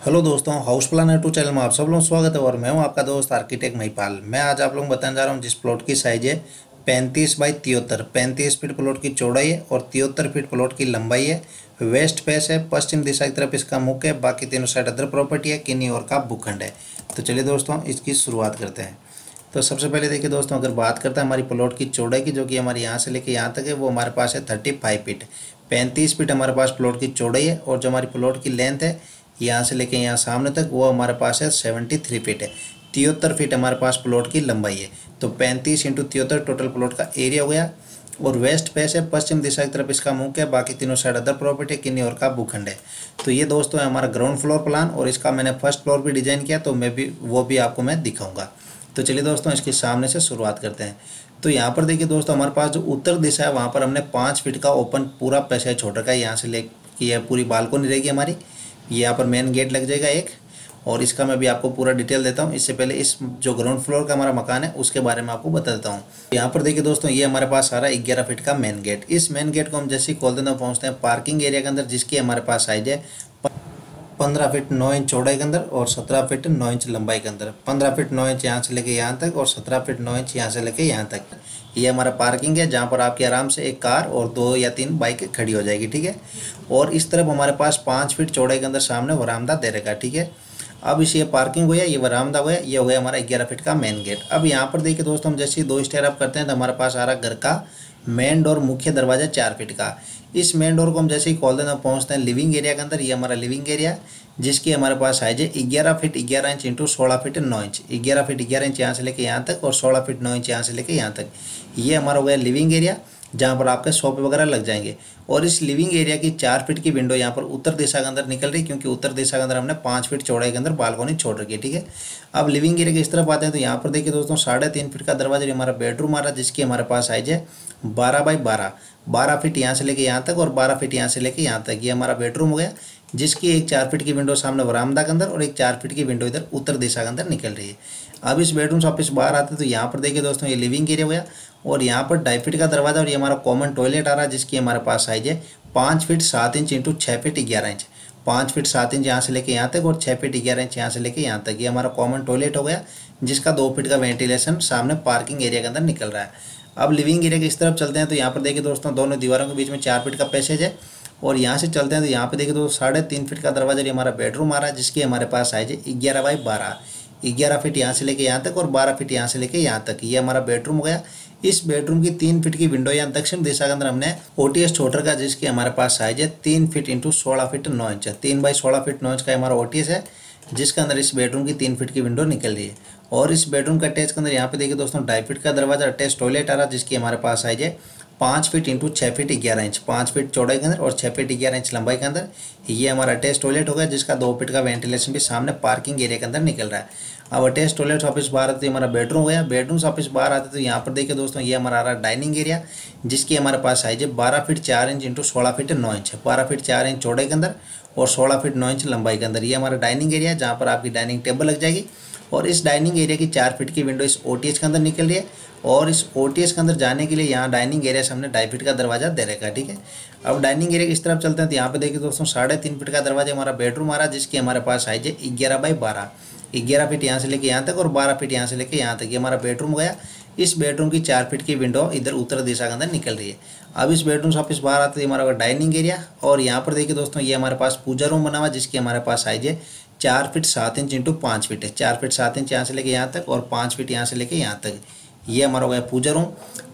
Hello दोस्तों, house planner to channel में आप सब लोगों का स्वागत है। और मैं हूं आपका दोस्त आर्किटेक्ट महिपाल। मैं आज आप लोगों को बताने जा रहा हूं जिस प्लॉट की साइज है 35 बाई 73। 35 फीट प्लॉट की चौड़ाई है और 73 फीट प्लॉट की लंबाई है। वेस्ट फेस है, पश्चिम दिशा की तरफ इसका मुख है। बाकी तीनों साइड अदर प्रॉपर्टी है, किन्नी और का भूखंड है। तो चलिए दोस्तों, इसकी शुरुआत करते हैं। तो सबसे पहले देखिए दोस्तों, अगर बात करते हैं हमारी प्लॉट की चौड़ाई की, जो कि हमारे यहाँ से लेके यहाँ तक है, वो हमारे पास है 35 फीट। 35 फीट हमारे पास प्लॉट की चौड़ाई है। और जो हमारी प्लॉट की लेंथ है यहाँ से लेके यहाँ सामने तक, वो हमारे पास है 73 फीट है। 73 फीट हमारे पास प्लॉट की लंबाई है। तो 35 इंटू 73 टोटल प्लॉट का एरिया हो गया। और वेस्ट फेस है, पश्चिम दिशा की तरफ इसका मुख है। बाकी तीनों साइड अदर प्रॉपर्टी, किन्नी और का भूखंड है। तो ये दोस्तों है हमारा ग्राउंड फ्लोर प्लान, और इसका मैंने फर्स्ट फ्लोर भी डिजाइन किया, तो मैं भी वो भी आपको मैं दिखाऊंगा। तो चलिए दोस्तों, इसके सामने से शुरुआत करते हैं। तो यहाँ पर देखिए दोस्तों, हमारे पास जो उत्तर दिशा है वहाँ पर हमने 5 फीट का ओपन पूरा पैसेज छोड़ रखा है। यहाँ से ले कि यह पूरी बालकोनी रहेगी हमारी। यहाँ पर मेन गेट लग जाएगा एक। और इसका मैं भी आपको पूरा डिटेल देता हूँ। इससे पहले इस जो ग्राउंड फ्लोर का हमारा मकान है उसके बारे में आपको बता देता हूँ। यहाँ पर देखिए दोस्तों, ये हमारे पास आ रहा है 11 फीट का मेन गेट। इस मेन गेट को हम जैसे ही खोलते हैं पहुँचते हैं पार्किंग एरिया के अंदर, जिसकी हमारे पास साइज है 15 फीट 9 इंच चौड़ाई के अंदर और 17 फीट 9 इंच लंबाई के अंदर। 15 फीट 9 इंच यहाँ से लेके यहाँ तक और 17 फीट 9 इंच यहाँ से लेके यहाँ तक। ये हमारा पार्किंग है, जहाँ पर आपकी आराम से एक कार और 2 या 3 बाइक खड़ी हो जाएगी, ठीक है। और इस तरफ हमारे पास 5 फीट चौड़ाई के अंदर सामने वरामदा दे रखा है, ठीक है। अब इस ये पार्किंग हो गया, ये वरामदा हो गया, ये हो गया हमारा 11 फीट का मेन गेट। अब यहाँ पर देखिए दोस्तों, हम जैसे 2 स्टेयर अप करते हैं तो हमारे पास आ रहा घर का मेन डोर, मुख्य दरवाजा 4 फीट का। इस मेन डोर को हम जैसे ही खोल देना पहुँचते हैं लिविंग एरिया के अंदर। ये हमारा लिविंग एरिया, जिसकी हमारे पास साइज है 11 feet 11 inch into 16 feet 9 inch. 11 feet 11 inch यहाँ से लेके यहाँ तक और 16 फीट 9 इंच यहाँ से लेके यहाँ तक। ये हमारा हो गया लिविंग एरिया, जहाँ पर आपके सोफे वगैरह लग जाएंगे। और इस लिविंग एरिया की 4 फीट की विंडो यहाँ पर उत्तर दिशा के अंदर निकल रही, क्योंकि उत्तर दिशा के अंदर हमने 5 फीट चौड़ाई के अंदर बालकोनी छोड़ रखी है, ठीक है। अब लिविंग एरिया की इस तरफ आते हैं तो यहाँ पर देखिए दोस्तों, 3.5 फीट का दरवाजा हमारा बेडरूम आ रहा है, जिसकी हमारे पास साइज है 12 बाई 12। 12 फीट यहाँ से लेके यहाँ तक और 12 फीट यहाँ से लेके यहाँ तक। ये हमारा बेडरूम हो गया, जिसकी एक 4 फीट की विंडो सामने वरामदा के अंदर और एक 4 फीट की विंडो इधर उत्तर दिशा के अंदर निकल रही है। अब इस बेडरूम से वापस बाहर आते हैं तो यहाँ पर देखिए दोस्तों, ये लिविंग एरिया हो गया। और यहाँ पर 2.5 फीट का दरवाजा और ये हमारा कॉमन टॉयलेट आ रहा है, जिसकी हमारे पास साइज है 5 feet 7 inch into 6 feet 11 inch. 5 feet 7 inch यहाँ से लेके यहाँ तक और 6 फीट 11 इंच यहाँ से लेके यहाँ तक। ये हमारा कॉमन टॉयलेट हो गया, जिसका 2 फीट का वेंटिलेशन सामने पार्किंग एरिया के अंदर निकल रहा है। अब लिविंग एरिया की इस तरफ चलते हैं तो यहाँ पर देखिए दोस्तों, दोनों दीवारों के बीच में 4 फीट का पैसेज है। और यहाँ से चलते हैं तो यहाँ पे देखिए दोस्तों, 3.5 फीट का दरवाजा हमारा बेडरूम आ रहा है, जिसकी हमारे पास साइज है 11 बाई 12। 11 फीट यहाँ से लेके यहाँ तक और 12 फीट यहाँ से लेके यहाँ तक। ये हमारा बेडरूम हो गया। इस बेडरूम की 3 फीट की विंडो या दक्षिण दिशा के अंदर हमने ओटीएस छोड़ रखा, जिसकी हमारे पास साइज है 3 feet into 16 feet 9 inch. 3 by 16 feet 9 inch का हमारा ओटीएस है, जिसके अंदर इस बेडरूम की 3 फीट की विंडो निकल रही है। और इस बेडरूम का अटैच के अंदर यहाँ पे देखिए दोस्तों, 2.5 फीट का दरवाजा अटैच टॉयलेट आ रहा है, जिसकी हमारे पास साइज है 5 feet into 6 feet 11 inch. 5 feet चौड़ाई के अंदर और 6 फीट 11 इंच लंबाई के अंदर। ये हमारा अटैच टॉयलेट होगा, जिसका 2 फीट का वेंटिलेशन भी सामने पार्किंग एरिया के अंदर निकल रहा है। अब अटैच टॉयलेट ऑफिस बाहर आते हमारा बेडरूम हो गया। बेडरूम से ऑफिस बाहर आते तो यहाँ पर देखिए दोस्तों, ये हमारा आ रहा है डाइनिंग एरिया, जिसकी हमारे पास साइज है 12 feet 4 inch into 16 feet 9 inch. 12 feet 4 inch चौड़ाई के अंदर और 16 फीट 9 इंच लंबाई के अंदर। ये हमारा डाइनिंग एरिया, जहाँ पर आपकी डाइनिंग टेबल लग जाएगी। और इस डाइनिंग एरिया की 4 फीट की विंडो इस ओटीएच के अंदर निकल रही है। और इस ओटीएच के अंदर जाने के लिए यहाँ डाइनिंग एरिया से हमने 2.5 फीट का दरवाजा दे रखा है, ठीक है। अब डाइनिंग एरिया की इस तरफ चलते हैं तो यहाँ पे देखिए दोस्तों, 3.5 फीट का दरवाजा हमारा बेडरूम आ रहा है, जिसकी हमारे पास साइज है 11 बाई 12। 11 फीट यहाँ से लेके यहाँ तक और 12 फीट यहाँ से लेके यहाँ तक। ये हमारा बेडरूम हो गया। इस बेडरूम की 4 फीट की विंडो इधर उत्तर दिशा के अंदर निकल रही है। अब इस बेडरूम से वापस बाहर आते हैं हमारा डाइनिंग एरिया। और यहाँ पर देखिए दोस्तों, ये हमारे पास पूजा रूम बना हुआ है, जिसकी हमारे पास साइज है 4 फीट 7 इंच इंटू 5 फीट है। 4 फीट 7 इंच यहाँ से लेके यहाँ तक और 5 फीट यहाँ से लेके यहाँ तक। ये हमारा हो गया पूजा रूम।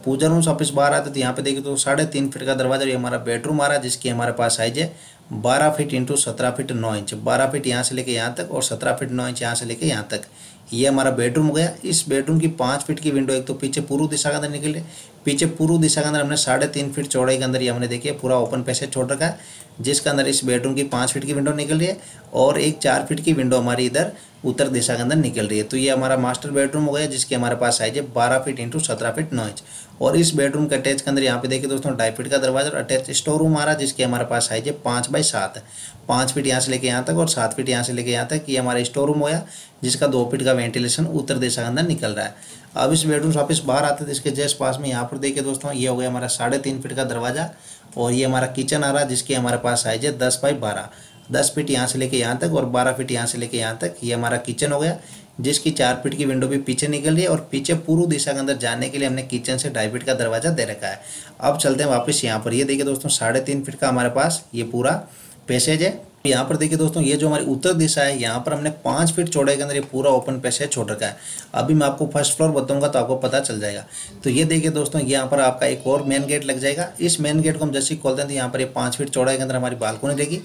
पूजा रूम से वापस बाहर आते तो यहाँ पे देखिए तो 3.5 फीट का दरवाजा ये हमारा बेडरूम आ रहा है, जिसकी हमारे पास साइज है 12 feet into 17 feet 9 inch. 12 feet यहाँ से लेके यहाँ तक और 17 फीट 9 इंच यहाँ से लेके यहाँ तक। ये हमारा बेडरूम हो गया। इस बेडरूम की 5 फीट की विंडो एक तो पीछे पूर्व दिशा के अंदर निकल रही है। पीछे पूर्व दिशा के अंदर हमने 3.5 फीट चौड़ाई के अंदर ये हमने देखिए पूरा ओपन पैसेज छोड़ रखा है, जिसके अंदर इस बेडरूम की 5 फीट की विंडो निकल रही है। और एक 4 फीट की विंडो हमारी इधर उत्तर दिशा के अंदर निकल रही है। तो ये हमारा मास्टर बेडरूम हो गया, जिसके हमारे पास साइज है 12 फीट इंटू 17 फीट 9 इंच। और इस बेडरूम के अटैच के अंदर यहाँ पे देखिए दोस्तों, 2.5 फीट का दरवाजा और अटैच स्टोर रूम आ रहा है, जिसके हमारे पास साइज है 5 बाई 7। 5 फीट यहाँ से लेके यहाँ तक और 7 फीट यहाँ से लेके यहाँ तक। ये हमारा स्टोर रूम हो गया, जिसका 2 फीट का वेंटिलेशन उत्तर दिशा के अंदर निकल रहा है। अब इस बेडरूम से वापस बाहर आते थे, इसके जस्ट पास में यहाँ पर देखिए दोस्तों, ये हो गया हमारा 3.5 फीट का दरवाजा। और ये हमारा किचन आ रहा है, जिसकी हमारे पास साइज है 10 बाई 12। 10 फीट यहाँ से लेके यहाँ तक और 12 फीट यहाँ से लेके यहाँ तक। ये हमारा किचन हो गया, जिसकी 4 फीट की विंडो भी पीछे निकल रही है और पीछे पूर्व दिशा के अंदर जाने के लिए हमने किचन से 2.5 फीट का दरवाजा दे रखा है। अब चलते हैं वापस यहाँ पर। ये देखिए दोस्तों 3.5 फीट का हमारे पास ये पूरा पैसेज है। यहाँ पर देखिए दोस्तों ये जो हमारी उत्तर दिशा है, यहाँ पर हमने 5 फीट चौड़ाई के अंदर ये पूरा ओपन पैसेज छोड़ रखा है। अभी मैं आपको फर्स्ट फ्लोर बताऊंगा तो आपको पता चल जाएगा। तो ये देखिए दोस्तों यहाँ पर आपका एक और मेन गेट लग जाएगा। इस मेन गेट को हम जैसे ही खोलते हैं तो यहाँ पर ये 5 फीट चौड़ाई के अंदर हमारी बालकनी रहेगी।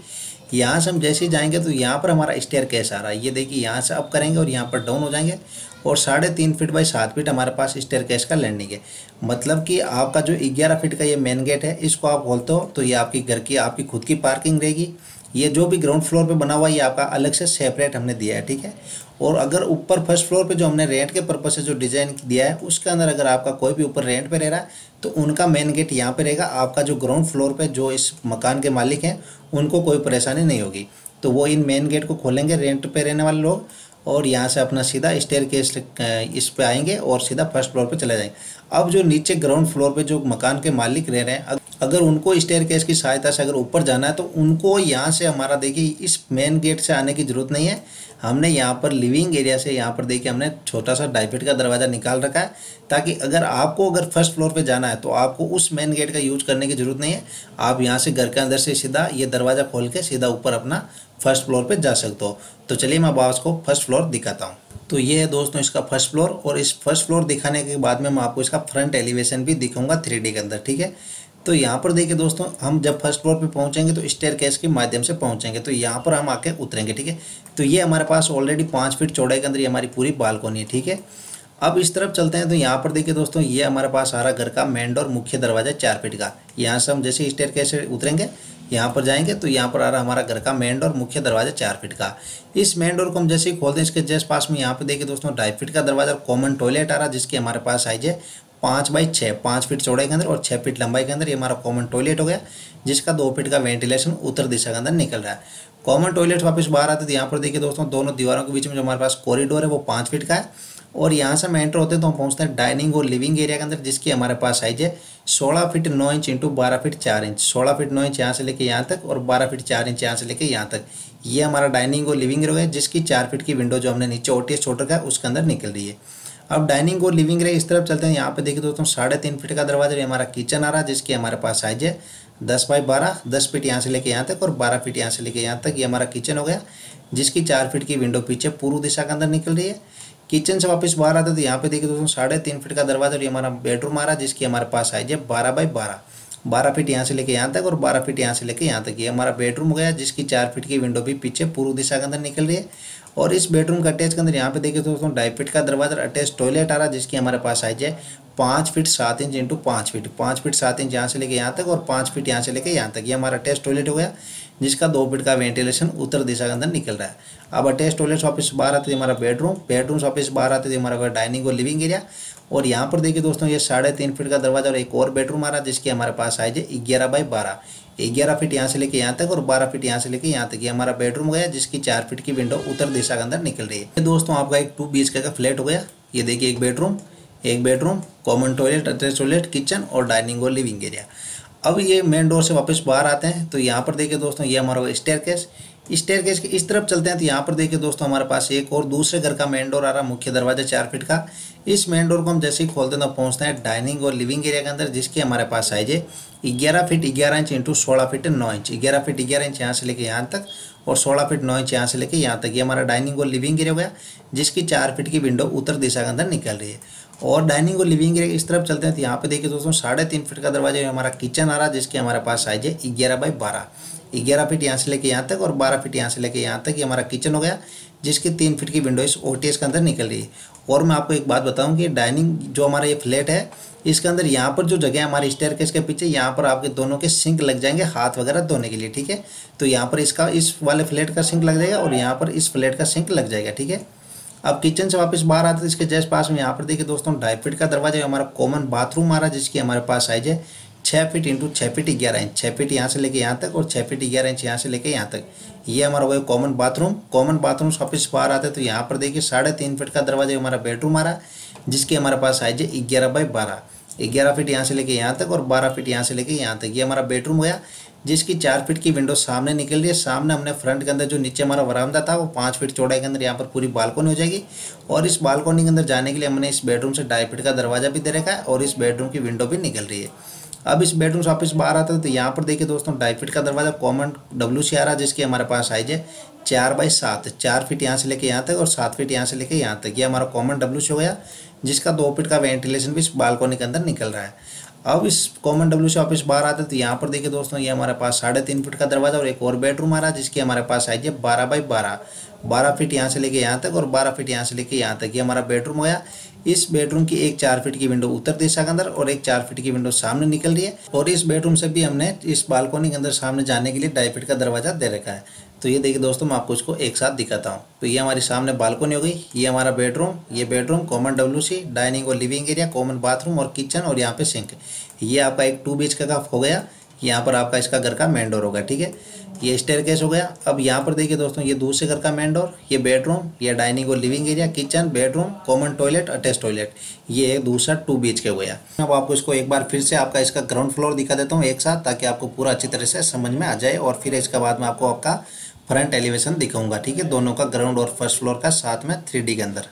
यहाँ से हम जैसे ही जाएंगे तो यहाँ पर हमारा स्टेयर केस आ रहा है। ये देखिए यहाँ से अप करेंगे और यहाँ पर डाउन हो जाएंगे और 3.5 फीट बाई 7 फीट हमारे पास स्टेयर केस का लैंडिंग है। मतलब कि आपका जो 11 फीट का ये मेन गेट है, इसको आप खोलते हो तो ये आपकी घर की आपकी खुद की पार्किंग रहेगी। ये जो भी ग्राउंड फ्लोर पे बना हुआ है ये आपका अलग से सेपरेट हमने दिया है, ठीक है। और अगर ऊपर फर्स्ट फ्लोर पे जो हमने रेंट के पर्पज से जो डिज़ाइन दिया है उसके अंदर अगर आपका कोई भी ऊपर रेंट पे रह रहा है तो उनका मेन गेट यहाँ पे रहेगा। आपका जो ग्राउंड फ्लोर पे जो इस मकान के मालिक हैं उनको कोई परेशानी नहीं होगी। तो वो इन मेन गेट को खोलेंगे रेंट पे रहने वाले लोग और यहाँ से अपना सीधा स्टेयर केस इस पे आएंगे और सीधा फर्स्ट फ्लोर पे चले जाएंगे। अब जो नीचे ग्राउंड फ्लोर पे जो मकान के मालिक रह रहे हैं, अगर उनको स्टेयर केस की सहायता से अगर ऊपर जाना है तो उनको यहाँ से हमारा देखिए इस मेन गेट से आने की ज़रूरत नहीं है। हमने यहाँ पर लिविंग एरिया से यहाँ पर देखिए हमने छोटा सा 2.5 फीट का दरवाज़ा निकाल रखा है, ताकि अगर फर्स्ट फ्लोर पे जाना है तो आपको उस मेन गेट का यूज करने की ज़रूरत नहीं है। आप यहाँ से घर के अंदर से सीधा ये दरवाज़ा खोल के सीधा ऊपर अपना फर्स्ट फ्लोर पे जा सकते हो। तो चलिए मैं आपको फर्स्ट फ्लोर दिखाता हूँ। तो ये है दोस्तों इसका फर्स्ट फ्लोर और इस फर्स्ट फ्लोर दिखाने के बाद में मैं आपको इसका फ्रंट एलिवेशन भी दिखाऊंगा 3D के अंदर, ठीक है। तो यहाँ पर देखिए दोस्तों हम जब फर्स्ट फ्लोर पे पहुँचेंगे तो स्टेयर केस के माध्यम से पहुँचेंगे, तो यहाँ पर हम आके उतरेंगे, ठीक है। तो ये हमारे पास ऑलरेडी 5 फीट चौड़ाई के अंदर ये हमारी पूरी बालकोनी है, ठीक है। अब इस तरफ चलते हैं तो यहाँ पर देखिए दोस्तों ये हमारे पास आ रहा घर का मेन डोर मुख्य दरवाजा 4 फीट का। यहाँ से हम जैसे स्टेयर केस से उतरेंगे यहाँ पर जाएंगे तो यहाँ पर आ रहा हमारा घर का मेन डोर मुख्य दरवाजा 4 फीट का। इस मेन डोर को हम जैसे ही खोलते हैं इसके जस्ट पास में यहाँ पे देखिए दोस्तों 2.5 फीट का दरवाजा कॉमन टॉयलेट आ रहा है, जिसकी हमारे पास साइज है 5 बाई 6, 5 फीट चौड़ाई के अंदर और 6 फीट लंबाई के अंदर ये हमारा कॉमन टॉयलेट हो गया, जिसका 2 फीट का वेंटिलेशन उत्तर दिशा के अंदर निकल रहा है। कॉमन टॉयलेट वापस बाहर आते तो यहाँ पर देखिए दोस्तों दोनों दीवारों के बीच में जो हमारे पास कॉरिडोर है वो 5 फीट का है। और यहाँ से हम एंटर होते हैं तो हम पहुँचते हैं डाइनिंग और लिविंग एरिया के अंदर, जिसकी हमारे पास साइज है 16 feet 9 inch into 12 feet 4 inch. 16 feet 9 inch यहाँ से लेके यहाँ तक और 12 फीट 4 इंच यहाँ से लेके यहाँ तक। ये हमारा डाइनिंग और लिविंग एरिया है, जिसकी 4 फीट की विंडो जो हमने नीचे ओटीएस छोड़ रखा है उसके अंदर निकल रही है। अब डाइनिंग और लिविंग एरिया इस तरफ चलते हैं। यहाँ पे देखिए दोस्तों 3.5 फीट का दरवाजा ये हमारा किचन आ रहा है, जिसकी हमारे पास साइज है 10 बाई 12, 10 फीट यहाँ से लेके यहाँ तक और 12 फीट यहाँ से लेके यहाँ तक। ये हमारा किचन हो गया, जिसकी 4 फीट की विंडो पीछे पूर्व दिशा के अंदर निकल रही है। किचन से वापस बाहर आते तो यहाँ पे देखिए दोस्तों 3.5 फीट का दरवाजा और ये हमारा बेडरूम आ रहा है, जिसकी हमारे पास साइज है 12 बाई 12, 12 फीट यहाँ से लेके यहाँ तक और 12 फीट यहाँ से लेके यहाँ तक। ये हमारा बेडरूम हो गया, जिसकी 4 फीट की विंडो भी पीछे पूर्व दिशा के अंदर निकल रही है। और इस बेडरूम का अटैच के अंदर यहाँ पे देखिए दोस्तों 2.5 फीट का दरवाजा अटैच टॉयलेट आ रहा है, जिसकी हमारे पास साइज है 5 feet 7 inch into 5 feet, 5 feet 7 inch यहाँ से लेके यहाँ तक और 5 फीट यहाँ से लेके यहाँ तक। ये हमारा अटैच टॉयलेट हो गया, जिसका 2 फीट का वेंटिलेशन उत्तर दिशा के अंदर निकल रहा है। अब अटैच टॉयलेट वापस बाहर आते थे हमारा बेडरूम वापस बाहर आते थे हमारा डाइनिंग और लिविंग एरिया। और यहाँ पर देखिए दोस्तों ये 3.5 फीट का दरवाजा और एक और बेडरूम आ रहा है, जिसकी हमारे पास साइज है 11 बाई 12, 11 फीट यहाँ से लेके यहाँ तक और 12 फीट यहाँ से लेके यहाँ तक। ये हमारा बेडरूम गया, जिसकी 4 फीट की विंडो उत्तर दिशा के अंदर निकल रही है। ये दोस्तों आपका एक 2 BHK का फ्लैट हो गया। ये देखिए एक bedroom common toilet attach toilet kitchen और डाइनिंग और लिविंग एरिया। अब ये मेन डोर से वापस बाहर आते हैं तो यहाँ पर देखिए दोस्तों ये हमारा स्टेयर केस के इस तरफ चलते हैं तो यहाँ पर देखिए दोस्तों हमारे पास एक और दूसरे घर का मेन डोर आ रहा है, मुख्य दरवाजा 4 फीट का। इस मेन डोर को हम जैसे ही खोलते हैं तो पहुँचते हैं डाइनिंग और लिविंग एरिया के अंदर, जिसकी हमारे पास साइज है 11 feet 11 inch into 16 feet 9 inch, 11 feet 11 inch यहाँ से लेके यहाँ तक और 16 फीट 9 इंच यहाँ से लेके यहाँ तक। ये हमारा डाइनिंग और लिविंग एरिया हो गया, जिसकी 4 फीट की विंडो उत्तर दिशा के अंदर निकल रही है। और डाइनिंग और लिविंग एरिया इस तरफ चलते हैं तो यहाँ पे देखिए दोस्तों 3.5 फीट का दरवाजा हमारा किचन आ रहा है, जिसकी हमारे पास साइज है 11 बाई 12, 11 फीट यहाँ से लेके यहाँ तक और 12 फीट यहाँ से लेके यहाँ तक। ये हमारा किचन हो गया, जिसकी 3 फीट की विंडो इस ओटीएस के अंदर निकल रही है। और मैं आपको एक बात बताऊं कि डाइनिंग जो हमारा ये फ्लैट है इसके अंदर यहाँ पर जो जगह है हमारी स्टेयरकेस के पीछे, यहाँ पर आपके दोनों के सिंक लग जाएंगे हाथ वगैरह धोने के लिए, ठीक है। तो यहाँ पर इसका इस वाले फ्लैट का सिंक लग जाएगा और यहाँ पर इस फ्लैट का सिंक लग जाएगा, ठीक है। अब किचन से वापस बाहर आते हैं इसके जस्ट पास में यहाँ पर देखिए दोस्तों 2.5 फीट का दरवाजा हमारा कॉमन बाथरूम आ रहा है, जिसकी हमारे पास साइज है 6 feet into 6 feet 11 inch, 6 feet यहाँ से लेके यहाँ तक और 6 फीट 11 इंच यहाँ से लेके यहाँ तक। ये हमारा वही कॉमन बाथरूम से वापस बाहर आते हैं तो यहाँ पर देखिए 3.5 फीट का दरवाजा हमारा बेडरूम आ रहा है, जिसकी हमारे पास साइज है 11 बाई 12, 11 फीट यहाँ से लेके यहाँ तक और 12 फीट यहाँ से लेके यहाँ तक। ये हमारा बेडरूम गया, जिसकी 4 फीट की विंडो सामने निकल रही है। सामने हमने फ्रंट के अंदर जो नीचे हमारा वरामदा था वो 5 फीट चौड़ाई के अंदर यहाँ पर पूरी बालकनी हो जाएगी। और इस बालकनी के अंदर जाने के लिए हमने इस बेडरूम से 2.5 फीट का दरवाजा भी दे रखा है और इस बेडरूम की विंडो भी निकल रही है। अब इस बेडरूम से वापस बाहर आता है तो यहाँ पर देखिए दोस्तों 2.5 फीट का दरवाजा कॉमन WC आ रहा है, जिसकी हमारे पास साइज है 4x7, 4 फीट यहाँ से लेके यहाँ तक और 7 फीट यहाँ से लेके यहाँ तक। ये हमारा कॉमन WC हो गया, जिसका 2 फीट का वेंटिलेशन भी इस बालकनी के अंदर निकल रहा है। अब इस कॉमन WC वापस बाहर आते हैं तो यहाँ पर देखिए दोस्तों ये हमारे पास 3.5 फीट का दरवाजा और एक और बेडरूम आ रहा है, जिसकी हमारे पास साइज है 12x12, 12 फीट यहाँ से लेके यहाँ तक और 12 फीट यहाँ से लेके यहाँ तक। ये हमारा बेडरूम हो गया। इस बेडरूम की एक 4 फीट की विंडो उत्तर दिशा के अंदर और एक 4 फीट की विंडो सामने निकल रही है। और इस बेडरूम से भी हमने इस बालकनी के अंदर सामने जाने के लिए 2.5 फीट का दरवाजा दे रखा है। तो ये देखिए दोस्तों मैं आपको इसको एक साथ दिखाता हूँ। तो ये हमारी सामने बालकनी हो गई, ये हमारा बेडरूम, ये बेडरूम, कॉमन WC, डाइनिंग और लिविंग एरिया, कॉमन बाथरूम और किचन और यहाँ पे सिंक। ये आपका एक 2 BHK का हो गया। यहाँ पर आपका इसका घर का मेन डोर होगा, ठीक है। ये स्टेयरकेस हो गया। अब यहाँ पर देखिए दोस्तों ये दूसरे घर का मेन डोर, ये बेडरूम, ये डाइनिंग और living area, kitchen, bedroom, common toilet, attach toilet. ये एक दूसरा 2 BHK हो गया। अब आपको इसको एक बार फिर से आपका इसका ग्राउंड फ्लोर दिखा देता हूँ एक साथ, ताकि आपको पूरा अच्छी तरह से समझ में आ जाए। और फिर इसके बाद में आपको आपका फ्रंट एलिवेशन दिखाऊंगा, ठीक है, दोनों का ग्राउंड और फर्स्ट फ्लोर का साथ में 3D के अंदर।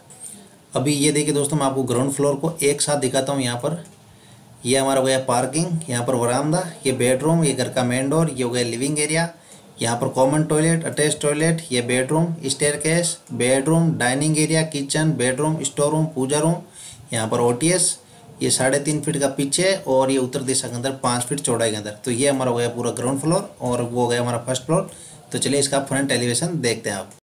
अभी ये देखिए दोस्तों मैं आपको ग्राउंड फ्लोर को एक साथ दिखाता हूँ। यहाँ पर ये हमारा हो गया पार्किंग, यहाँ पर वरामदा, ये बेडरूम, ये घर का मेन डोर, ये हो गया लिविंग एरिया, यहाँ पर कॉमन टॉयलेट, अटैच टॉयलेट, ये bedroom, staircase, bedroom, dining area, kitchen, bedroom, store room, puja room, यहाँ पर OTS, ये 3.5 फीट का पीछे और ये उत्तर दिशा के अंदर 5 फीट चौड़ाई के अंदर। तो ये हमारा हो गया पूरा ग्राउंड फ्लोर और वो हो गया हमारा फर्स्ट फ्लोर। तो चलिए इसका फ्रंट एलिवेशन देखते हैं आप।